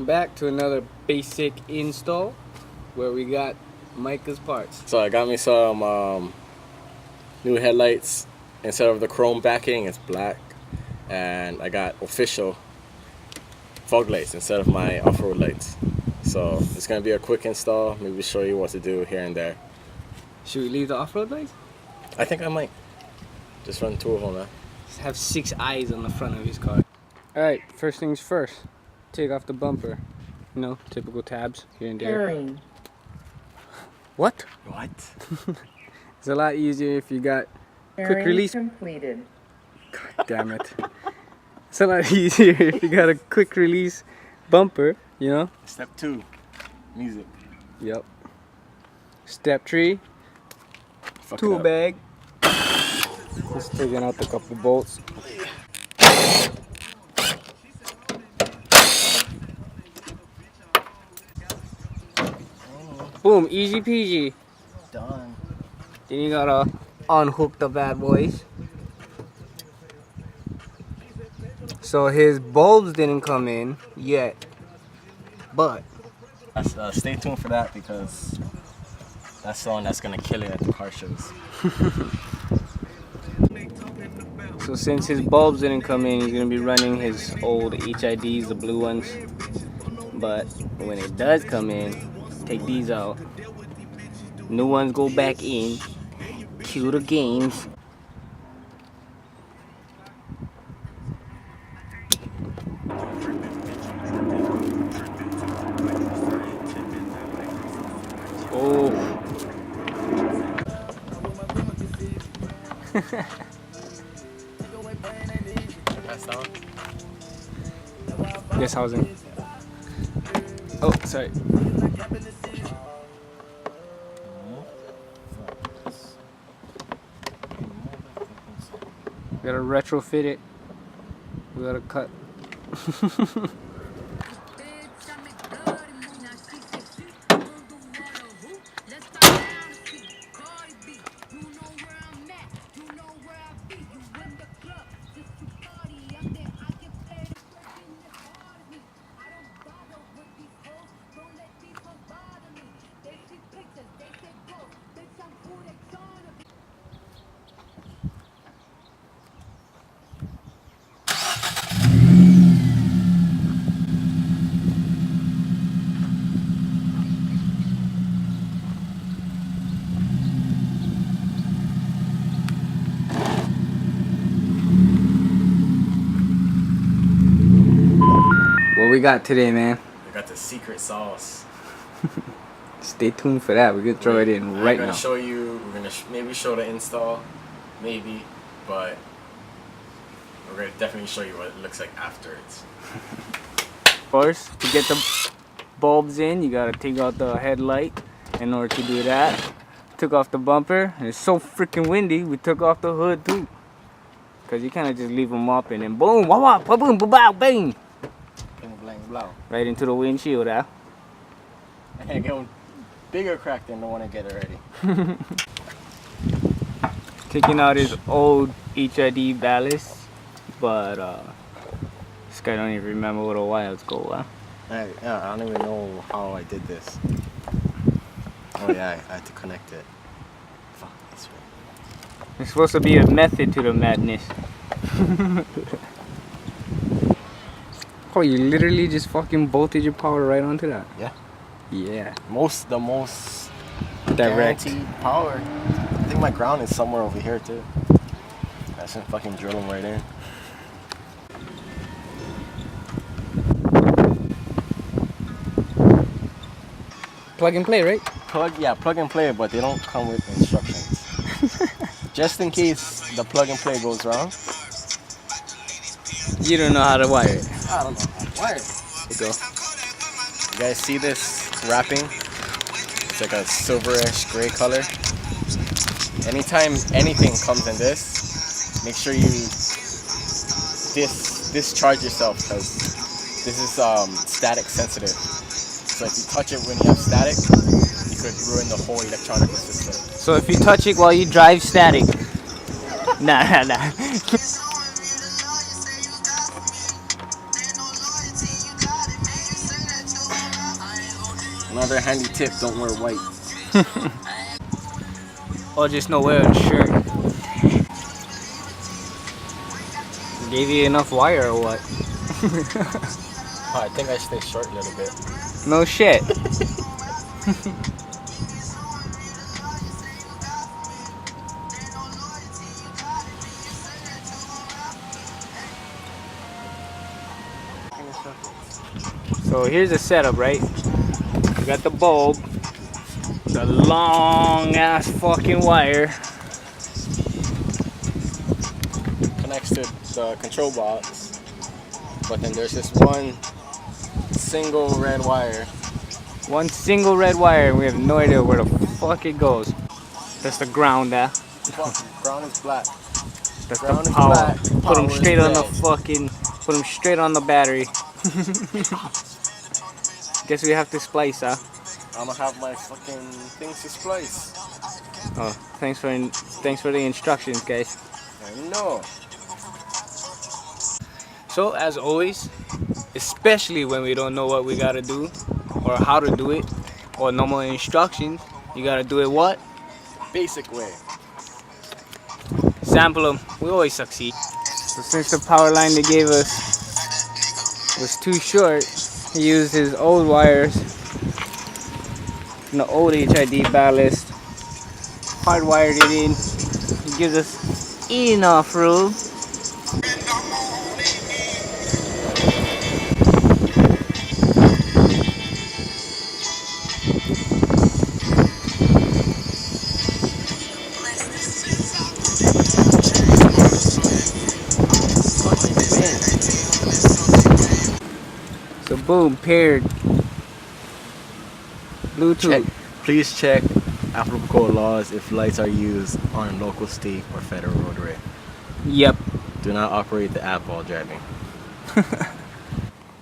Welcome back to another basic install where we got Micah's parts. So I got me some new headlights. Instead of the chrome backing, it's black. And I got official fog lights instead of my off-road lights. So it's going to be a quick install, maybe show you what to do here and there. Should we leave the off-road lights? I think I might. Just run two of them, man. Just have 6 eyes on the front of his car. Alright, first things first. Take off the bumper. You know, typical tabs here and there. What? What? It's a lot easier if you got quick release. Completed. God damn it. It's a lot easier if you got a quick release bumper, you know? Step 2, music. Yep. Step 3, Fuck tool it up. bag. Just taking out the couple bolts. Boom, easy peasy. Done. Then you gotta unhook the bad boys. So his bulbs didn't come in yet, but Stay tuned for that because that's the one that's gonna kill it at the car shows. so since his bulbs didn't come in, he's gonna be running his old HIDs, the blue ones. But when it does come in, take these out. New ones go back in. Cue the games. Oh. Pass down. Yes, housing. Oh, sorry. We gotta retrofit it. We gotta cut. What we got today, man? We got the secret sauce. Stay tuned for that. We're gonna throw it in right now. I'm gonna show you. We're gonna maybe show the install, maybe, but we're gonna definitely show you what it looks like afterwards. First, to get the bulbs in, you gotta take out the headlight. In order to do that, took off the bumper, and it's so freaking windy, we took off the hood too. Cause you kind of just leave them up and then boom, wah wah, boom, boom, boom, bang, right into the windshield, ah. I gotta get one bigger crack than the one I get already. Taking out his old HID ballast, but this guy don't even remember what a wires go, huh? I don't even know how I did this. Oh yeah, I had to connect it. Fuck, this way. There's supposed to be a method to the madness. Oh, you literally just fucking bolted your power right onto that? Yeah. Yeah. The most Direct. guaranteed power. I think my ground is somewhere over here too. I should fucking drill them right in. Plug and play, right? Plug and play, but they don't come with instructions. Just in case the plug and play goes wrong. You don't know how to wire it. I don't know how to wire it. There you go. You guys see this wrapping? It's like a silverish gray color. Anytime anything comes in this, make sure you discharge yourself because this is static sensitive. So if you touch it when you have static, you could ruin the whole electronic system. So if you touch it while you drive static. Nah. Another handy tip, don't wear white. Or just no wear a shirt. Gave you enough wire or what? Oh, I think I stay short a little bit. No shit. So here's the setup, right? You got the bulb, the long ass fucking wire. Connects to the control box, but then there's this one single red wire. One single red wire, and we have no idea where the fuck it goes. That's the ground there. Fuck, ground is black. That's Ground the is power. black, Put power them is straight on the red. fucking. Put them straight on the battery. Guess we have to splice, huh? I'm gonna have my fucking things to splice. Oh, thanks for the instructions, guys. I know. So as always, especially when we don't know what we gotta do or how to do it or no more instructions, you gotta do it what? Basic way. Sample them. We always succeed. So since the power line they gave us was too short, he used his old wires from the old HID ballast, hardwired it in. It gives us enough room. So boom, paired. Bluetooth. Please check applicable laws if lights are used on local, state, or federal roadway. Yep. Do not operate the app while driving.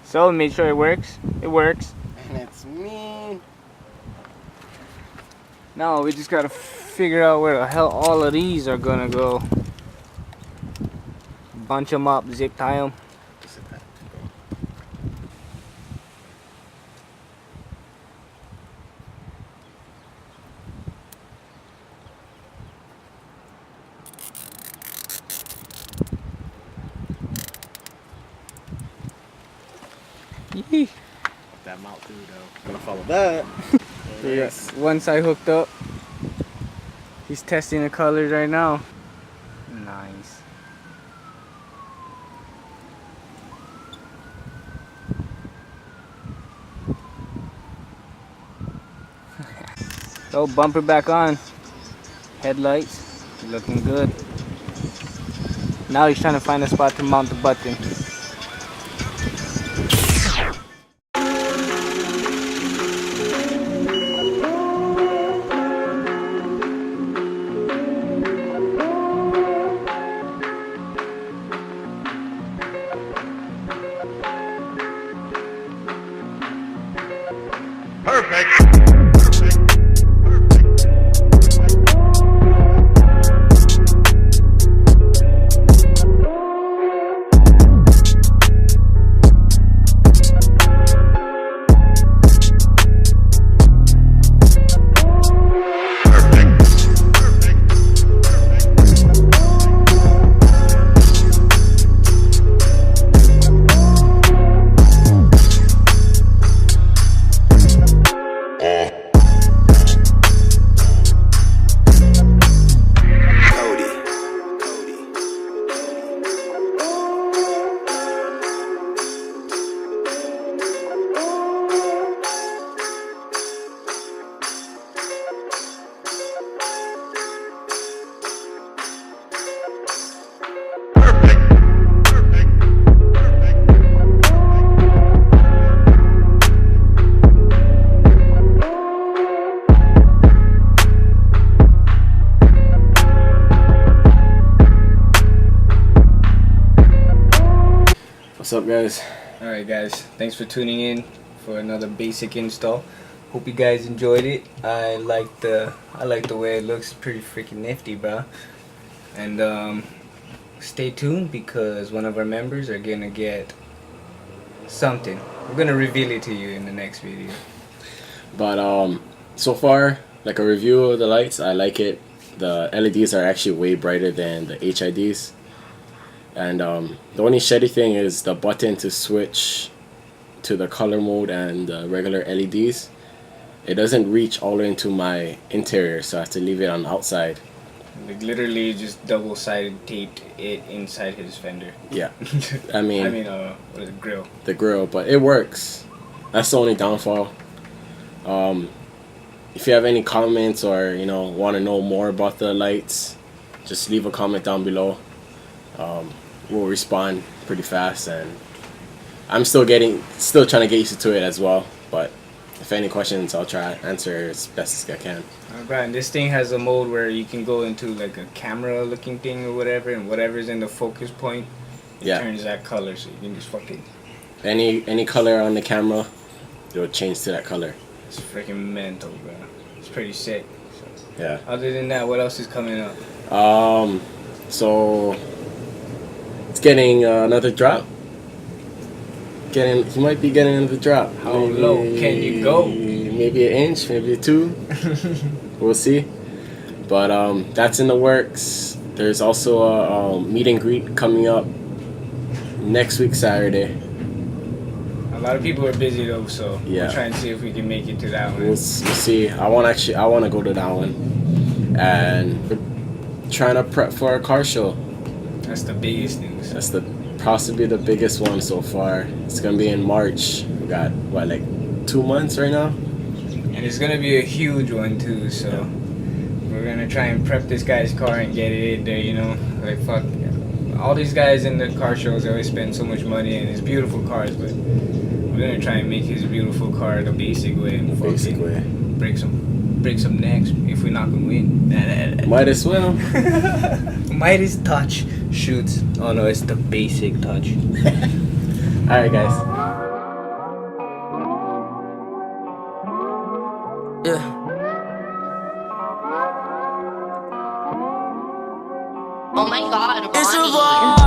So make sure it works. It works. And it's me. Now we just gotta figure out where the hell all of these are gonna go. Bunch them up, zip tie them. Yee. That mount through though. I'm gonna follow that. Yes. One side hooked up. He's testing the colors right now. Nice. So bumper back on. Headlights looking good. Now he's trying to find a spot to mount the button. What's up, guys? Alright guys, thanks for tuning in for another basic install. Hope you guys enjoyed it. I like the way it looks. Pretty freaking nifty, bro. And stay tuned because one of our members are gonna get something. We're gonna reveal it to you in the next video. But so far, like a review of the lights, I like it. The LEDs are actually way brighter than the HIDs. And the only shitty thing is the button to switch to the color mode and the regular LEDs. It doesn't reach all the way into my interior, so I have to leave it on the outside. Like literally just double-sided taped it inside his fender. Yeah. I mean, what is it, grill? The grill, but it works. That's the only downfall. If you have any comments or want to know more about the lights, just leave a comment down below. We'll respond pretty fast, and I'm still trying to get used to it as well. But if any questions, I'll try to answer as best as I can. Right, and this thing has a mode where you can go into like a camera looking thing or whatever, and whatever's in the focus point, it turns that color, so you can just fucking... Any color on the camera, it'll change to that color. It's freaking mental, bro. It's pretty sick. So. Yeah. Other than that, what else is coming up? So it's getting another drop. He might be getting another drop. How low can you go? Maybe an inch, maybe 2. We'll see. But that's in the works. There's also a meet and greet coming up next week Saturday. A lot of people are busy though, so we'll try and see if we can make it to that one. We'll see. I want to go to that one, and we're trying to prep for our car show. That's the biggest news. That's possibly the biggest one so far. It's gonna be in March. We got like 2 months right now, and it's gonna be a huge one too. So we're gonna try and prep this guy's car and get it in there. Like fuck, all these guys in the car shows always spend so much money in his beautiful cars, but we're gonna try and make his beautiful car the basic way and break some necks if we're not gonna win. Might as well. Midas touch shoots. Oh no, it's the basic touch. Alright guys. Yeah. Oh my god, Ronnie.